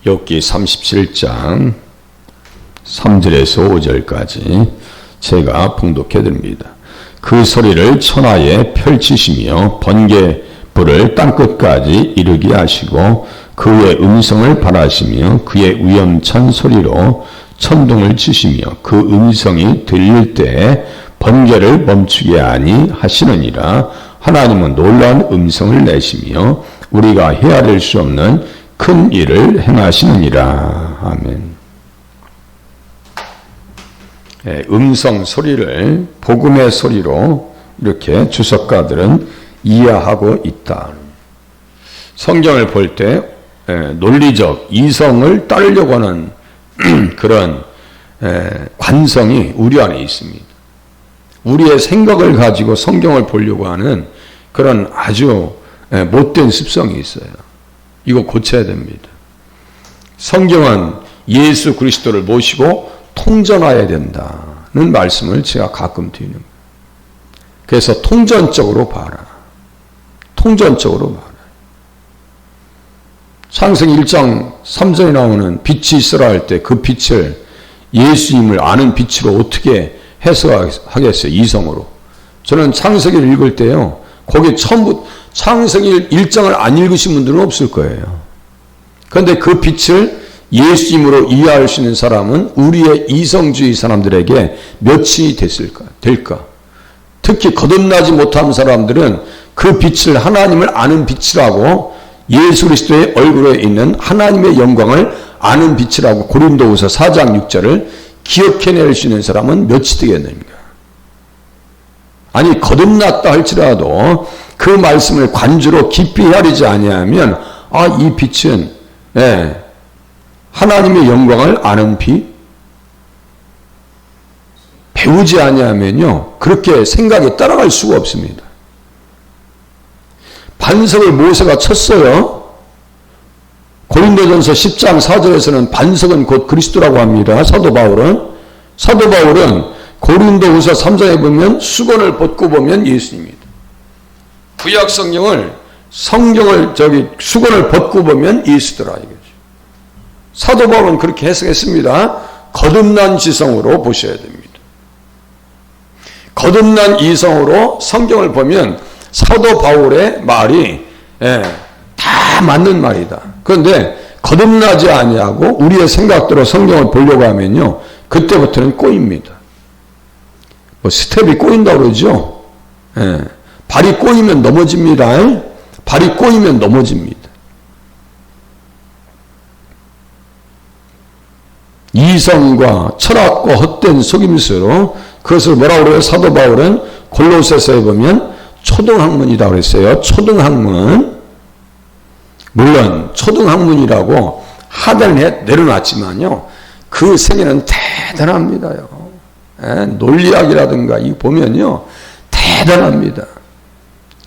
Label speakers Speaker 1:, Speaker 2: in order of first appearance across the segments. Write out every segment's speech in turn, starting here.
Speaker 1: 욥기 37장 3절에서 5절까지 제가 봉독해 드립니다. 그 소리를 천하에 펼치시며 번개불을 땅끝까지 이르게 하시고 그의 음성을 발하시며 그의 위험찬 소리로 천둥을 치시며 그 음성이 들릴 때에 번개를 멈추게 하니 하시느니라. 하나님은 놀라운 음성을 내시며 우리가 헤아릴 수 없는 큰 일을 행하시느니라. 아멘. 음성 소리를 복음의 소리로 이렇게 주석가들은 이해하고 있다. 성경을 볼 때 논리적 이성을 따르려고 하는 그런 관성이 우리 안에 있습니다. 우리의 생각을 가지고 성경을 보려고 하는 그런 아주 못된 습성이 있어요. 이거 고쳐야 됩니다. 성경은 예수 그리스도를 모시고 통전해야 된다는 말씀을 제가 가끔 드리는 거예요. 그래서 통전적으로 봐라. 통전적으로 봐라. 창세기 1장 3절에 나오는 빛이 있으라 할 때 그 빛을 예수님을 아는 빛으로 어떻게 해석하겠어요? 이성으로. 저는 창세기를 읽을 때요. 거기 처음부터 창세기 1장을 안 읽으신 분들은 없을 거예요. 그런데 그 빛을 예수님으로 이해할 수 있는 사람은 우리의 이성주의 사람들에게 몇이 될까? 특히 거듭나지 못한 사람들은 그 빛을 하나님을 아는 빛이라고 예수 그리스도의 얼굴에 있는 하나님의 영광을 아는 빛이라고 고린도후서 4장 6절을 기억해낼 수 있는 사람은 몇이 되겠는가? 아니 거듭났다 할지라도 그 말씀을 관주로 깊이 헤아리지 아니하면 이 빛은 하나님의 영광을 아는 빛? 배우지 아니하면요 그렇게 생각에 따라갈 수가 없습니다. 반석을 모세가 쳤어요. 고린도전서 10장 4절에서는 반석은 곧 그리스도라고 합니다. 사도 바울은 고린도후서 3장에 보면 수건을 벗고 보면 예수님입니다. 구약 성경을 수건을 벗고 보면 예수더라 이거죠. 사도 바울은 그렇게 해석했습니다. 거듭난 지성으로 보셔야 됩니다. 거듭난 이성으로 성경을 보면 사도 바울의 말이 다 맞는 말이다. 그런데 거듭나지 아니하고 우리의 생각대로 성경을 보려고 하면요 그때부터는 꼬입니다. 스텝이 꼬인다고 그러죠. 발이 꼬이면 넘어집니다. 발이 꼬이면 넘어집니다. 이성과 철학과 헛된 속임수로 그것을 뭐라고 그래요? 사도 바울은 골로새서에 보면 초등학문이라고 그랬어요. 초등학문. 물론 초등학문이라고 하단에 내려놨지만요. 그 세계는 대단합니다요. 논리학이라든가 이 보면요. 대단합니다.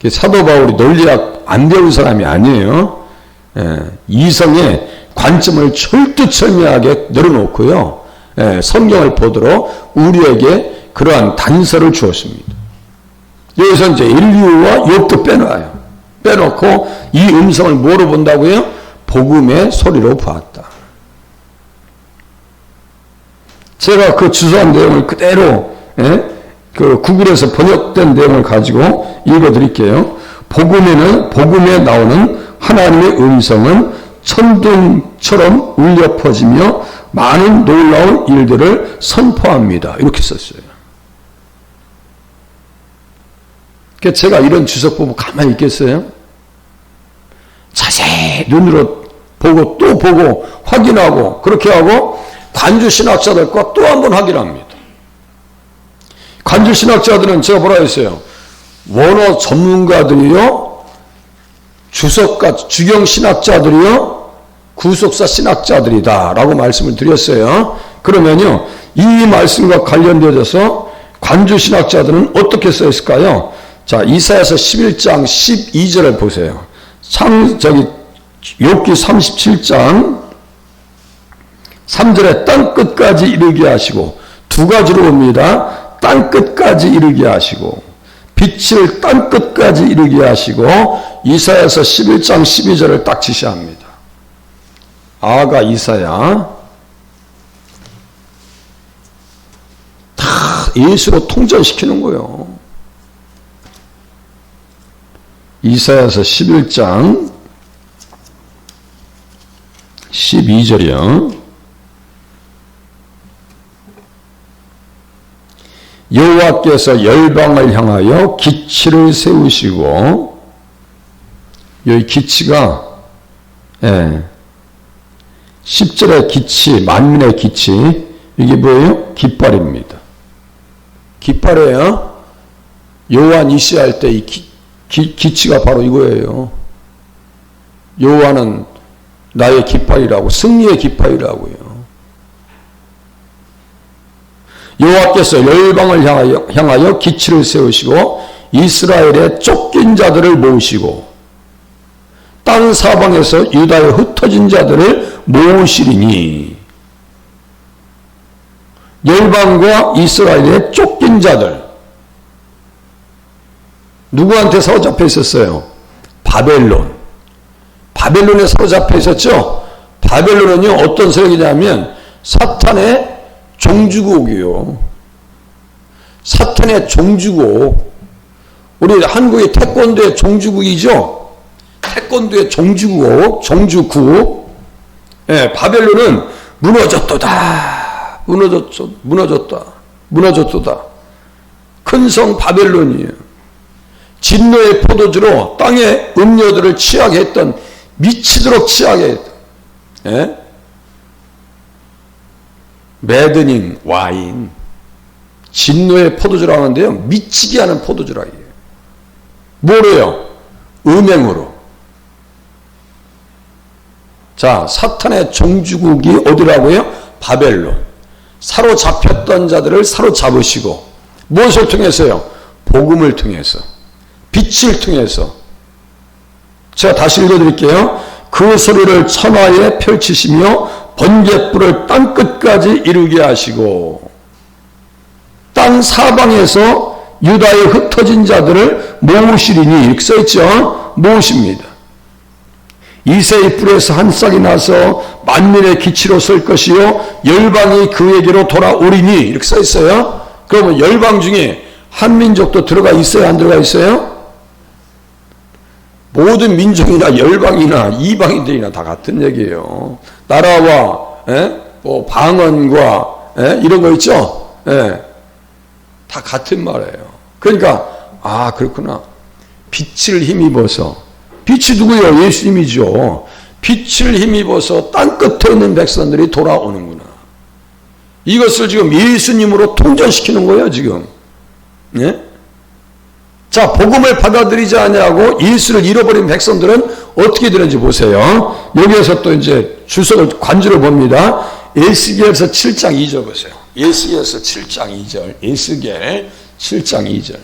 Speaker 1: 사도 바울이 논리학 안 배운 사람이 아니에요. 이성의 관점을 철두철미하게 내려놓고요. 성경을 보도록 우리에게 그러한 단서를 주었습니다. 여기서 이제 인류와 욥도 빼놓고 이 음성을 뭐로 본다고요? 복음의 소리로 보았다. 제가 그 주소한 내용을 그대로 그 구글에서 번역된 내용을 가지고 읽어드릴게요. 복음에 나오는 하나님의 음성은 천둥처럼 울려 퍼지며 많은 놀라운 일들을 선포합니다. 이렇게 썼어요. 그러니까 제가 이런 주석 보고 가만히 있겠어요? 자세히 눈으로 보고 또 보고 확인하고 그렇게 하고 관주신학자들과 또 한 번 확인합니다. 관주신학자들은 제가 뭐라 했어요? 원어 전문가들이요, 주경신학자들이요, 구속사 신학자들이다 라고 말씀을 드렸어요. 그러면요 이 말씀과 관련되어서 관주신학자들은 어떻게 써있을까요? 자, 이사야서 11장 12절을 보세요. 욥기 37장 3절에 땅끝까지 이르게 하시고, 두 가지로 봅니다. 땅끝까지 이르게 하시고, 빛을 땅끝까지 이르게 하시고, 빛을 땅끝까지 이르게 하시고, 빛을 땅끝까지 이르게 하시고, 빛을 땅끝까지 이르게 하시고, 빛을 땅끝까지 이르게 하시고, 빛을 땅끝까지 이르게 하시고, 빛을 땅끝까지 이르게 하시고, 빛을 땅끝까지 이르게 하시고, 빛을 땅끝까지 이르게 하시고, 빛을 땅끝까지 이르게 하시고, 이사야서 11장 12절을 딱 치셔야 합니다. 아가, 이사야 다 예수로 통전시키는 거예요. 이사야서 11장 12절이요. 여호와께서 열방을 향하여 기치를 세우시고, 여기 기치가 10절의 기치, 만민의 기치, 이게 뭐예요? 깃발입니다. 깃발이에요. 여호와 니시할 때 이 기치가 바로 이거예요. 여호와는 나의 깃발이라고, 승리의 깃발이라고요. 여호와께서 열방을 향하여 기치를 세우시고 이스라엘의 쫓긴 자들을 모으시고 땅 사방에서 유다의 흩어진 자들을 모으시리니, 열방과 이스라엘의 쫓긴 자들, 누구한테 사로잡혀 있었어요? 바벨론. 바벨론에 사로잡혀 있었죠? 바벨론은요, 어떤 세력이냐면 사탄의 종주국이요. 사탄의 종주국. 우리 한국의 태권도의 종주국이죠? 태권도의 종주국, 종주국. 예, 바벨론은 무너졌도다. 무너졌도다. 큰 성 바벨론이에요. 진노의 포도주로 땅의 음료들을 취하게 했던, 미치도록 취하게 했던, 예? 매드닝 와인, 진노의 포도주라고 하는데요, 미치게 하는 포도주라 해요. 뭐래요? 음행으로. 자, 사탄의 종주국이 어디라고요? 바벨론. 사로잡혔던 자들을 사로잡으시고, 무엇을 통해서요? 복음을 통해서, 빛을 통해서. 제가 다시 읽어드릴게요. 그 소리를 천하에 펼치시며 번갯불을 땅끝까지 이루게 하시고, 땅 사방에서 유다의 흩어진 자들을 모으시리니, 이렇게 써있죠? 모으십니다. 이새의 뿔에서 한 싹이 나서 만민의 기치로 설 것이요 열방이 그에게로 돌아오리니, 이렇게 써있어요. 그러면 열방 중에 한 민족도 들어가 있어요? 안 들어가 있어요? 모든 민족이나 열방이나 이방인들이나 다 같은 얘기예요. 나라와 뭐 방언과 이런 거 있죠? 다 같은 말이에요. 그러니까 그렇구나. 빛을 힘입어서, 빛이 누구예요? 예수님이죠. 빛을 힘입어서 땅끝에 있는 백성들이 돌아오는구나. 이것을 지금 예수님으로 통전시키는 거예요, 지금. 예? 자, 복음을 받아들이지 않냐고 예수를 잃어버린 백성들은 어떻게 되는지 보세요. 여기에서 또 이제 관주를 봅니다. 에스겔서 7장 2절 보세요. 에스겔서 7장 2절. 에스겔 7장 2절.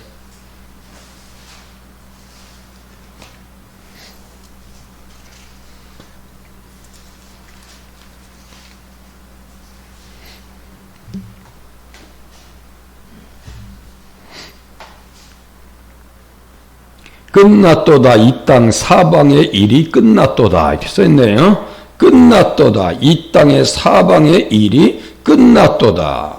Speaker 1: 끝났도다. 이 땅 사방의 일이 끝났도다. 이렇게 써있네요. 끝났도다. 이 땅의 사방의 일이 끝났도다.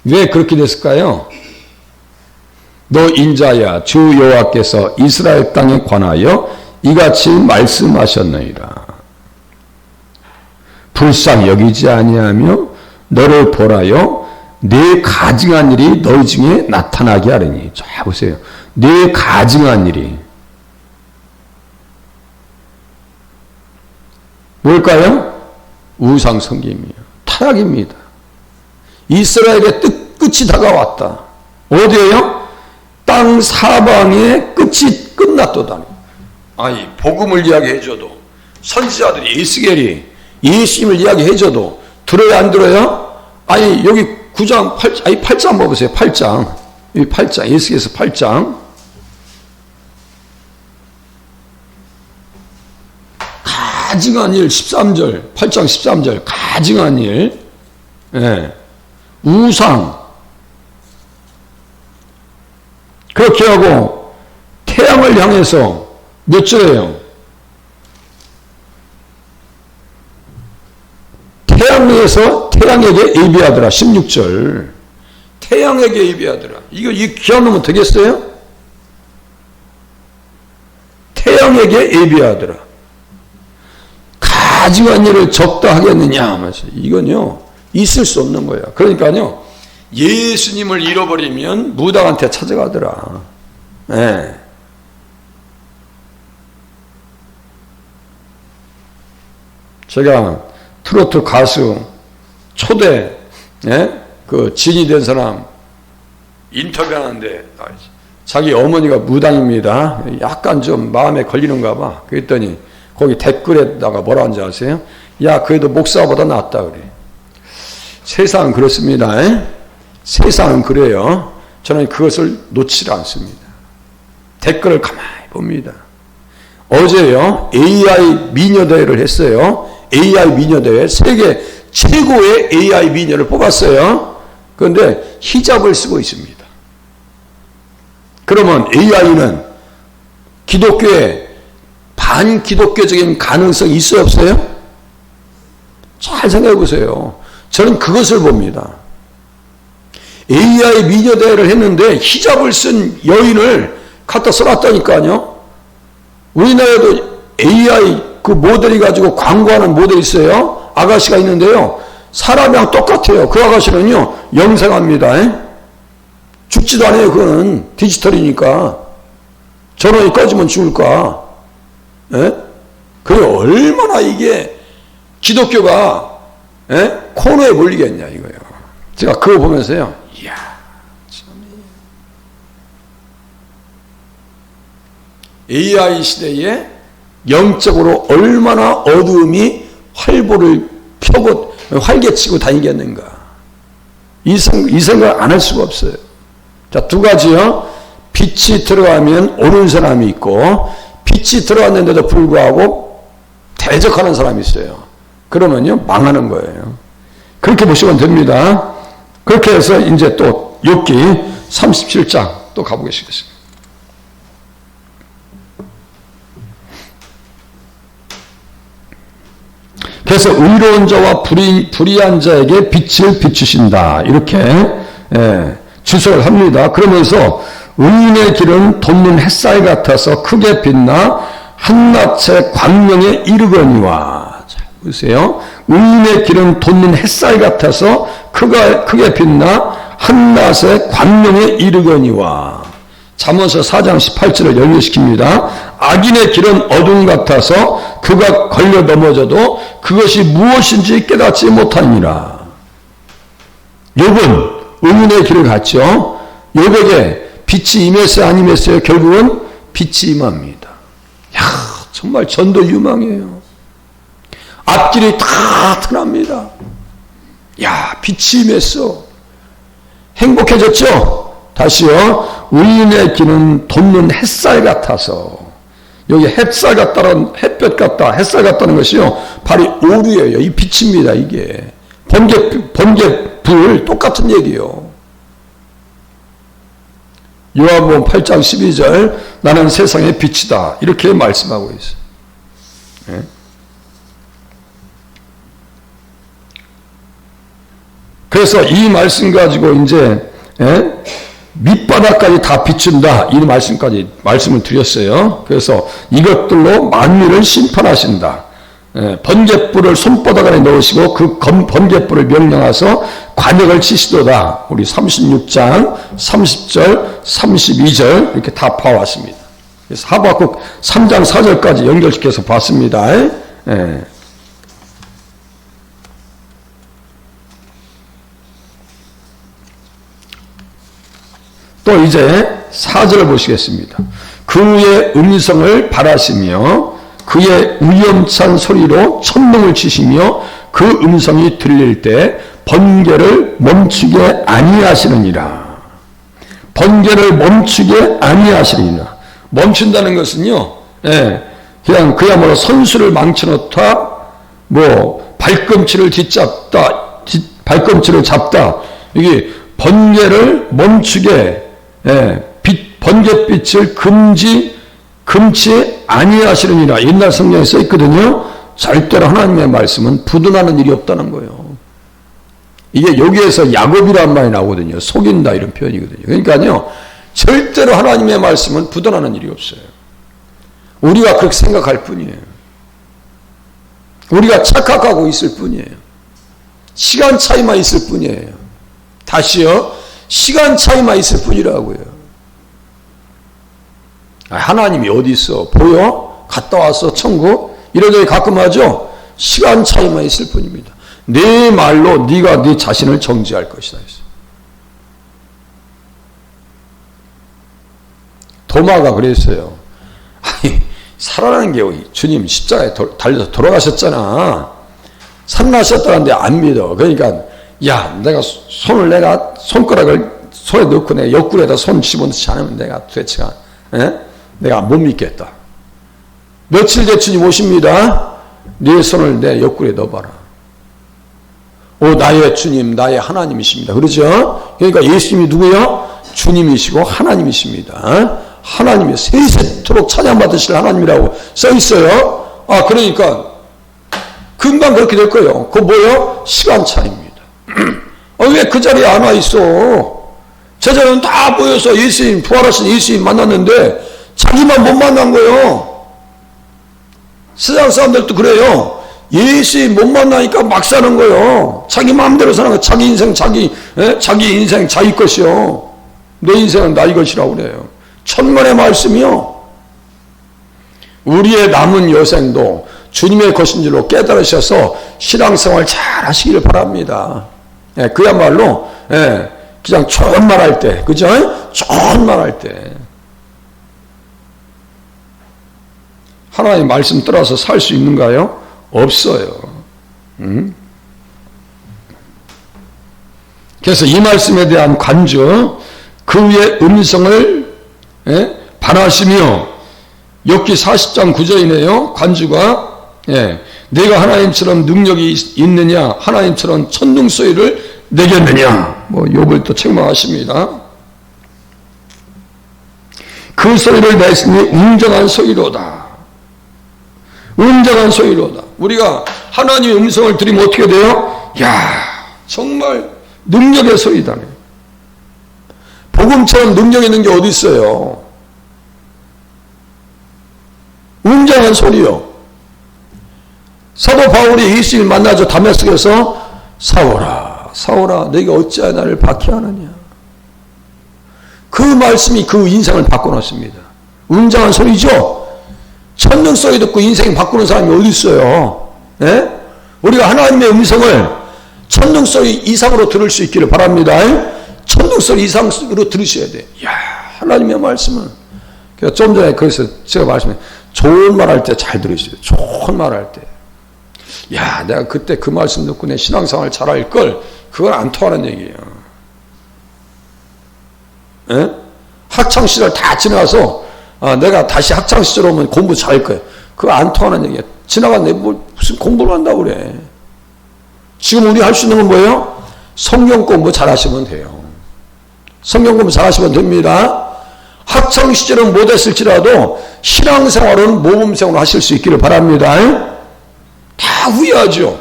Speaker 1: 왜 그렇게 됐을까요? 너 인자야, 주 여호와께서 이스라엘 땅에 관하여 이같이 말씀하셨느니라. 불쌍히 여기지 아니하며 너를 보라여 내 가증한 일이 너희 중에 나타나게 하리니. 자, 보세요. 내 가증한 일이 뭘까요? 우상 섬김이에요. 타락입니다. 이스라엘의 끝이 다가왔다. 어디에요? 땅 사방의 끝이 끝났도다. 아니, 복음을 이야기해줘도, 선지자들이 에스겔이 예수님을 이야기해줘도 들어요, 안 들어요? 아니, 여기 9장, 8장 한번 보세요. 8장. 여기 8장, 예수께서 8장. 가증한 일, 13절. 8장 13절. 가증한 일. 예. 우상. 그렇게 하고, 태양을 향해서 몇 절이에요? 태양에게 예비하더라. 16절. 태양에게 예비하더라. 이거 이 귀한 놈은 되겠어요? 태양에게 예비하더라. 가증한 일을 적다 하겠느냐 하면서 이건요 있을 수 없는 거야. 그러니까요 예수님을 잃어버리면 무당한테 찾아가더라. 네. 제가 트로트 가수 초대 그 진이 된 사람 인터뷰하는데 자기 어머니가 무당입니다. 약간 좀 마음에 걸리는가 봐. 그랬더니 거기 댓글에다가 뭐라 하는지 아세요? 야 그래도 목사보다 낫다 그래. 세상은 그렇습니다. 세상은 그래요. 저는 그것을 놓치지 않습니다. 댓글을 가만히 봅니다. 어제요 AI 미녀대회를 했어요. AI 미녀대회 세계 최고의 AI 미녀를 뽑았어요. 그런데 히잡을 쓰고 있습니다. 그러면 AI는 기독교에 반기독교적인 가능성이 있어요 없어요? 잘 생각해 보세요. 저는 그것을 봅니다. AI 미녀대회를 했는데 히잡을 쓴 여인을 갖다 써놨다니까요. 우리나라에도 AI 그 모델이 가지고 광고하는 모델이 있어요. 아가씨가 있는데요. 사람이랑 똑같아요. 그 아가씨는요 영생합니다. 죽지도 않아요. 그거는 디지털이니까. 전원이 꺼지면 죽을까. 그게 얼마나 이게 기독교가 코너에 몰리겠냐 이거예요. 제가 그거 보면서요. 이야, 참. AI 시대에 영적으로 얼마나 어두움이 활보를 펴고 활개치고 다니겠는가. 이 생각 안 할 수가 없어요. 자, 두 가지요. 빛이 들어가면 오는 사람이 있고 빛이 들어왔는데도 불구하고 대적하는 사람이 있어요. 그러면요 망하는 거예요. 그렇게 보시면 됩니다. 그렇게 해서 이제 또 욥기 37장 또 가보겠습니다. 그래서 의로운 자와 불의한 자에게 빛을 비추신다. 이렇게 주석을 합니다. 그러면서 의인의 길은 돋는 햇살 같아서 크게 빛나 한낮의 광명에 이르거니와. 자, 보세요. 의인의 길은 돋는 햇살 같아서 크게 빛나 한낮의 광명에 이르거니와. 잠언서 4장 18절을 연결시킵니다. 악인의 길은 어둠 같아서 그가 걸려 넘어져도 그것이 무엇인지 깨닫지 못하니라. 욥은 의인의 길을 갔죠. 욥에게 빛이 임했어요 안 임했어요? 결국은 빛이 임합니다. 야, 정말 전도 유망해요. 앞길이 다 트납니다. 야, 빛이 임했어. 행복해졌죠? 다시요. 의인의 길은 돋는 햇살 같아서. 여기 햇살 같다는 햇볕 같다, 햇살 같다는 것이요. 바로 오류예요. 이 빛입니다. 이게 번개불 똑같은 얘기예요. 요한복음 8장 12절 나는 세상의 빛이다. 이렇게 말씀하고 있어요. 네? 그래서 이 말씀 가지고 이제 밑바닥까지 다 비춘다. 이 말씀을 드렸어요. 그래서 이것들로 만민을 심판하신다. 번갯불을 손바닥 안에 넣으시고 그 번갯불을 명령하서 관역을 치시도다. 우리 36장 30절 32절 이렇게 다 봐왔습니다. 그래서 하박국 3장 4절까지 연결시켜서 봤습니다. 또 이제 4절을 보시겠습니다. 그의 음성을 바라시며 그의 위험찬 소리로 천둥을 치시며 그 음성이 들릴 때 번개를 멈추게 아니하시느니라. 번개를 멈추게 아니하시느니라. 멈춘다는 것은요, 그냥 그야말로 선수를 망쳐놓다, 발꿈치를 발꿈치를 잡다. 이게 번개를 멈추게, 번갯빛을 금치 아니하시느니라. 옛날 성경에 써 있거든요. 절대로 하나님의 말씀은 부도나는 일이 없다는 거예요. 이게 여기에서 야곱이란 말이 나오거든요. 속인다 이런 표현이거든요. 그러니까요, 절대로 하나님의 말씀은 부도나는 일이 없어요. 우리가 그렇게 생각할 뿐이에요. 우리가 착각하고 있을 뿐이에요. 시간 차이만 있을 뿐이에요. 다시요, 시간 차이만 있을 뿐이라고요. 하나님이 어디 있어? 보여? 갔다 왔어? 천국? 이런 얘기 가끔 하죠? 시간 차이만 있을 뿐입니다. 내 말로 네가 네 자신을 정지할 것이다. 도마가 그랬어요. 아니, 살아나는 게 주님 십자가에 달려서 돌아가셨잖아. 살아나셨다는데 안 믿어. 그러니까 야, 내가 손가락을 손에 넣고 내 옆구리에다 손 집어넣지 않으면 내가 도대체가 내가 못 믿겠다. 며칠 뒤에 주님 오십니다. 네 손을 내 옆구리에 넣어봐라. 오, 나의 주님, 나의 하나님이십니다. 그러죠? 그러니까 예수님이 누구요? 주님이시고 하나님이십니다. 하나님이 세세토록 찬양받으실 하나님이라고 써 있어요. 아, 그러니까 금방 그렇게 될 거예요. 그거 뭐예요? 시간 차이입니다. 왜 그 자리에 안 와 있어? 제자는 다 모여서 예수님, 부활하신 예수님 만났는데 자기만 못 만난 거예요. 세상 사람들도 그래요. 예수님 못 만나니까 막 사는 거예요. 자기 마음대로 사는 거예요. 자기 인생, 자기 인생 자기 것이요. 내 인생은 나의 것이라고 그래요. 천만의 말씀이요. 우리의 남은 여생도 주님의 것인 줄로 깨달으셔서 신앙생활 잘 하시기를 바랍니다. 그야말로 그냥 좋은 말 할 때, 그죠? 좋은 말 할 때 하나님의 말씀 따라서 살 수 있는가요? 없어요. 그래서 이 말씀에 대한 간주, 그의 음성을 반하시며, 욥기 40장 9절이네요. 간주가 내가 하나님처럼 능력이 있느냐, 하나님처럼 천둥 소리를 내겠느냐, 욥을 또 책망하십니다. 그 소리를 냈으니 웅장한 소리로다. 웅장한 소리로다. 우리가 하나님의 음성을 들으면 어떻게 돼요? 야, 정말 능력의 소리다. 복음처럼 능력 있는 게 어디 있어요? 웅장한 소리요. 사도 바울이 예수님을 만나서 다메섹에서 사울아, 사울아, 내가 어찌하여 나를 박해하느냐. 그 말씀이 그 인생을 바꿔놨습니다. 웅장한 소리죠. 천둥 소리 듣고 인생 바꾸는 사람이 어디 있어요? 우리가 하나님의 음성을 천둥 소리 이상으로 들을 수 있기를 바랍니다. 천둥 소리 이상으로 들으셔야 돼. 야, 하나님의 말씀은. 좀 전에 거기서 제가 말씀해, 좋은 말 할 때 잘 들으셔야 돼. 좋은 말 할 때. 야, 내가 그때 그 말씀 듣고 내 신앙생활 잘할 걸. 그건 안 통하는 얘기예요. 학창시절 다 지나서 내가 다시 학창시절 오면 공부 잘할 거야. 그거 안 통하는 얘기야. 지나갔네. 무슨 공부를 한다고 그래. 지금 우리 할 수 있는 건 뭐예요? 성경 공부 잘하시면 돼요. 성경 공부 잘하시면 됩니다. 학창시절은 못했을지라도 신앙생활은 모범생으로 하실 수 있기를 바랍니다. 다 후회하죠.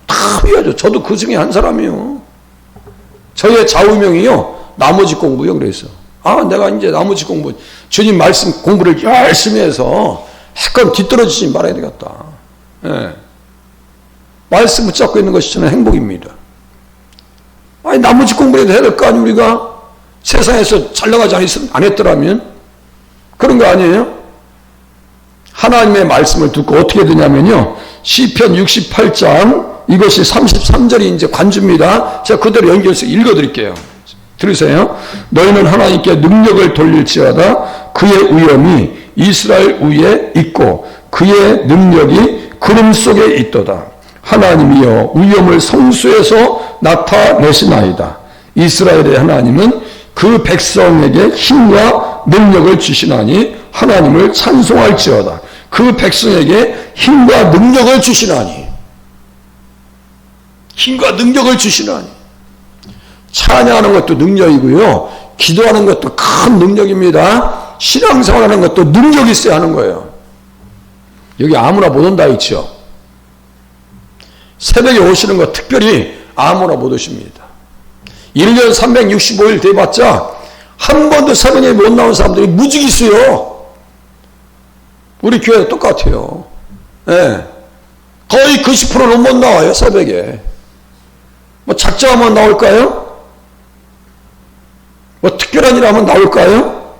Speaker 1: 다 후회하죠. 저도 그 중에 한 사람이요. 저의 좌우명이요, 나머지 공부요. 그래서 내가 이제 나머지 공부, 주님 말씀 공부를 열심히 해서 약간 뒤떨어지지 말아야 되겠다. 말씀 붙잡고 있는 것이 저는 행복입니다. 나머지 공부라도 해야 될 거 아니, 우리가? 세상에서 잘 나가지 안 했더라면? 그런 거 아니에요? 하나님의 말씀을 듣고 어떻게 되냐면요, 시편 68장, 이것이 33절이 이제 관주입니다. 제가 그대로 연결해서 읽어드릴게요. 들으세요. 너희는 하나님께 능력을 돌릴지어다. 그의 위엄이 이스라엘 위에 있고 그의 능력이 구름 속에 있도다. 하나님이여 위엄을 성수에서 나타내시나이다. 이스라엘의 하나님은 그 백성에게 힘과 능력을 주시나니 하나님을 찬송할지어다. 그 백성에게 힘과 능력을 주시나니, 힘과 능력을 주시나니. 찬양하는 것도 능력이고요, 기도하는 것도 큰 능력입니다. 신앙생활하는 것도 능력이 있어야 하는 거예요. 여기 아무나 못 온다 있죠. 새벽에 오시는 거 특별히 아무나 못 오십니다. 1년 365일 돼봤자 한 번도 새벽에 못 나온 사람들이 무지개 있어요. 우리 교회도 똑같아요. 예. 거의 90%는 못 나와요, 새벽에. 뭐 작정하면 나올까요? 뭐 특별한 일 하면 나올까요?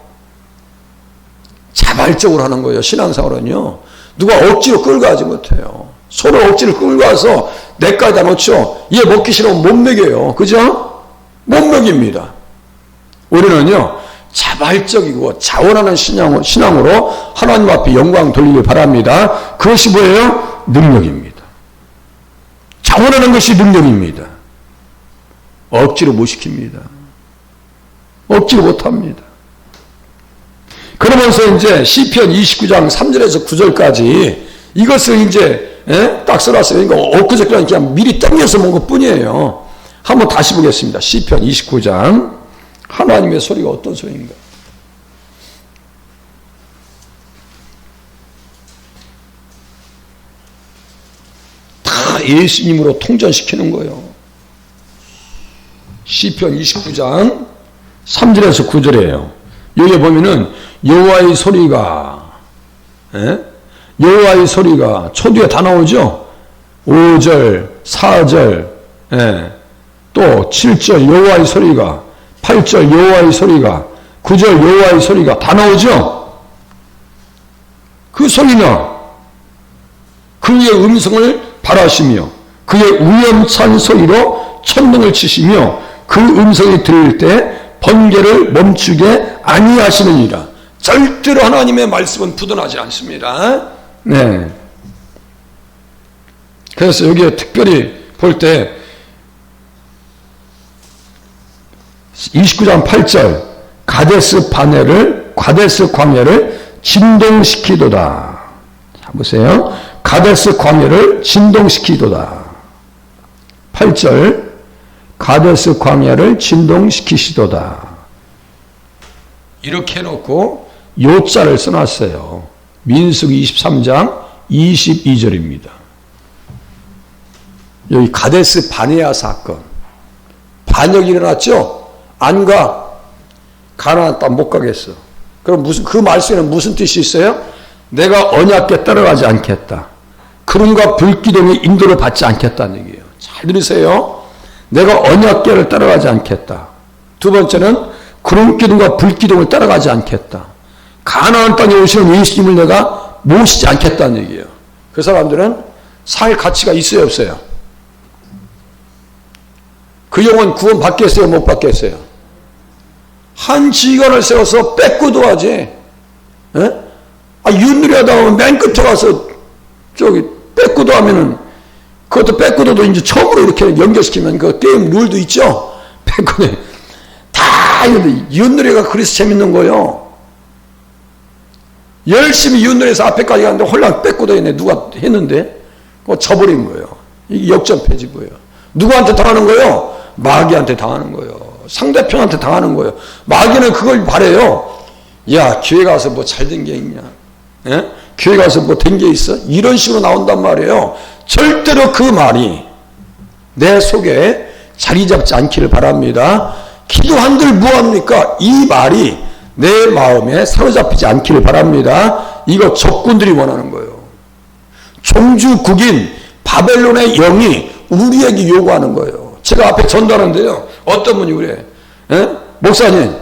Speaker 1: 자발적으로 하는 거예요, 신앙생활은요. 누가 억지로 끌고 가지 못해요. 서로 억지로 끌고 가서 내까지 놓죠. 얘 먹기 싫으면 못 먹여요. 그죠? 못 먹입니다. 우리는요, 자발적이고 자원하는 신앙으로 하나님 앞에 영광 돌리길 바랍니다. 그것이 뭐예요? 능력입니다. 자원하는 것이 능력입니다. 억지로 못 시킵니다. 억지로 못 합니다. 그러면서 이제 시편 29장 3절에서 9절까지 이것을 이제 딱 써놨어요. 그러니까 엊그저께 그냥 미리 땡겨서 본 것 뿐이에요. 한번 다시 보겠습니다. 시편 29장. 하나님의 소리가 어떤 소리인가? 다 예수님으로 통전시키는 거예요. 시편 29장 3절에서 9절이에요. 여기 보면은 여호와의 소리가, 여호와의 소리가 초두에 다 나오죠. 5절, 4절, 또 7절 여호와의 소리가, 8절 여호와의 소리가, 9절 여호와의 소리가 다 나오죠. 그 소리는 그의 음성을 발하시며 그의 우연찬 소리로 천둥을 치시며 그 음성이 들릴 때 번개를 멈추게 아니하시느니라. 절대로 하나님의 말씀은 부도나지 않습니다. 네. 그래서 여기에 특별히 볼 때 29장 8절 가데스 광야를 진동시키도다. 자 보세요. 가데스 광야를 진동시키도다. 8절 가데스 광야를 진동시키시도다. 이렇게 해놓고 요자를 써놨어요. 민수기 23장 22절입니다. 여기 가데스 바네아 사건. 반역이 일어났죠? 안 가. 가나안 땅 못 가겠어. 그럼 그 말씀에는 무슨 뜻이 있어요? 내가 언약궤 따라가지 않겠다. 구름과 불기둥의 인도를 받지 않겠다는 얘기예요. 잘 들으세요. 내가 언약궤를 따라가지 않겠다. 두 번째는 구름기둥과 불기둥을 따라가지 않겠다. 가나안 땅에 오시는 예수님을 내가 모시지 않겠다는 얘기예요. 그 사람들은 살 가치가 있어요, 없어요? 그 영혼 구원 받겠어요, 못 받겠어요? 한 지휘관을 세워서 빼꾸도 하지. 윷놀이 하다 보면 맨 끝에 가서 저기 빼꾸도 하면은 그것도 빼꾸도도 이제 처음으로 이렇게 연결시키면 그 게임 룰도 있죠. 빼꾸도 다 윷놀이가 그래서 재밌는 거예요. 열심히 윷놀이에서 앞에까지 갔는데 홀랑 빼꾸도 했네. 누가 했는데 그거 져버린 거예요. 이게 역전패지 뭐예요. 누구한테 당하는 거예요? 마귀한테 당하는 거예요. 상대편한테 당하는 거예요. 마귀는 그걸 바래요. 야, 교회 가서 뭐 잘된 게 있냐? 교회 가서 뭐 된 게 있어? 이런 식으로 나온단 말이에요. 절대로 그 말이 내 속에 자리 잡지 않기를 바랍니다. 기도한들 뭐합니까? 이 말이 내 마음에 사로잡히지 않기를 바랍니다. 이거 적군들이 원하는 거예요. 종주국인 바벨론의 영이 우리에게 요구하는 거예요. 제가 앞에 전도하는데요. 어떤 분이 그래. 목사님,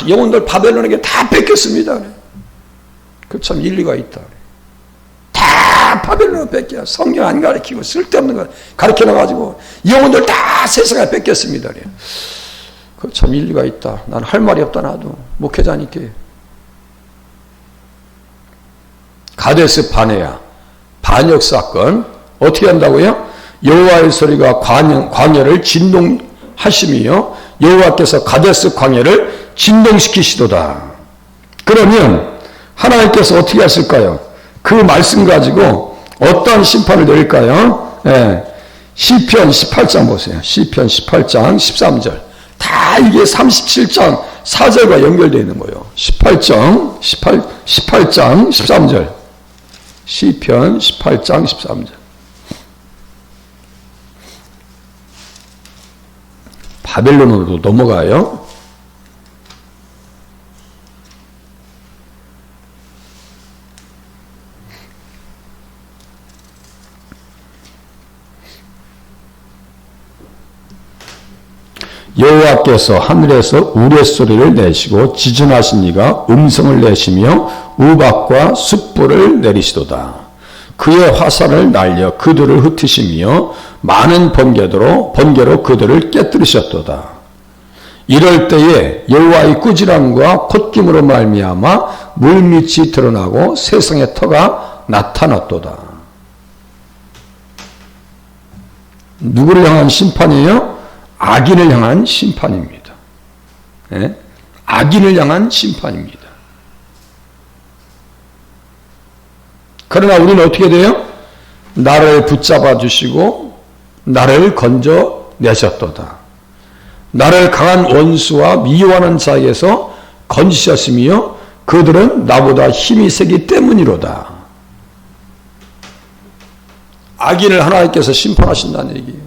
Speaker 1: 영혼들 바벨론에게 다 뺏겼습니다. 그 참 일리가 있다. 다 바벨론을 뺏겨. 성경 안 가르치고 쓸데없는 거 가르쳐놔가지고 영혼들 다 세상에 뺏겼습니다. 그 참 일리가 있다. 난 할 말이 없다 나도. 목회자니까. 가데스 바네아 반역 사건 어떻게 한다고요? 여호와의 소리가 광야를 진동하시며 여호와께서 가데스 광야를 진동시키시도다. 그러면 하나님께서 어떻게 하실까요? 그 말씀 가지고 어떠한 심판을 내릴까요? 시편 18장 보세요. 시편 18장 13절. 다 이게 37장 4절과 연결되어 있는 거예요. 18장 13절. 시편 18장 13절. 바벨론으로 넘어가요. 여호와께서 하늘에서 우레소리를 내시고 지진하신 이가 음성을 내시며 우박과 숯불을 내리시도다. 그의 화살을 날려 그들을 흩으시며 많은 번개로 그들을 깨뜨리셨도다. 이럴 때에 여호와의 꾸지람과 콧김으로 말미암아 물밑이 드러나고 세상의 터가 나타났도다. 누구를 향한 심판이에요? 악인을 향한 심판입니다. 네? 악인을 향한 심판입니다. 그러나 우리는 어떻게 돼요? 나를 붙잡아 주시고 나를 건져 내셨도다. 나를 강한 원수와 미워하는 자에게서 건지셨으며 그들은 나보다 힘이 세기 때문이로다. 악인을 하나님께서 심판하신다는 얘기예요.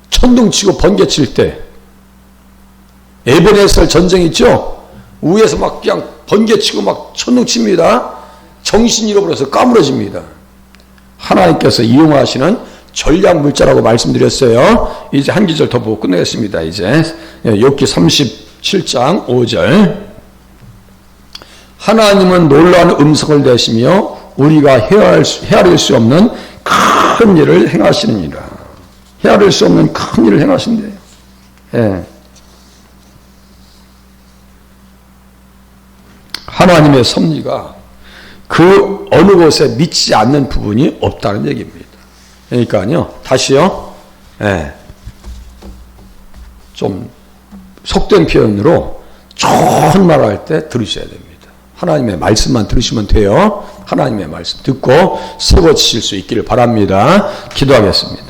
Speaker 1: 천둥치고 번개칠 때 에베네셀 전쟁 있죠? 위에서 막 그냥 번개치고 막 천둥칩니다. 정신 잃어버려서 까무러집니다. 하나님께서 이용하시는 전략 물자라고 말씀드렸어요. 이제 한 기절 더 보고 끝내겠습니다. 이제 욥기 37장 5절. 하나님은 놀라운 음성을 내시며 우리가 헤아릴 수 없는 큰 일을 행하시느니라. 헤아릴 수 없는 큰 일을 행하신대요. 예. 하나님의 섭리가 그 어느 곳에 미치지 않는 부분이 없다는 얘기입니다. 그러니까요, 다시요, 예. 좀 속된 표현으로 좋은 말 할 때 들으셔야 됩니다. 하나님의 말씀만 들으시면 돼요. 하나님의 말씀 듣고 세워지실 수 있기를 바랍니다. 기도하겠습니다.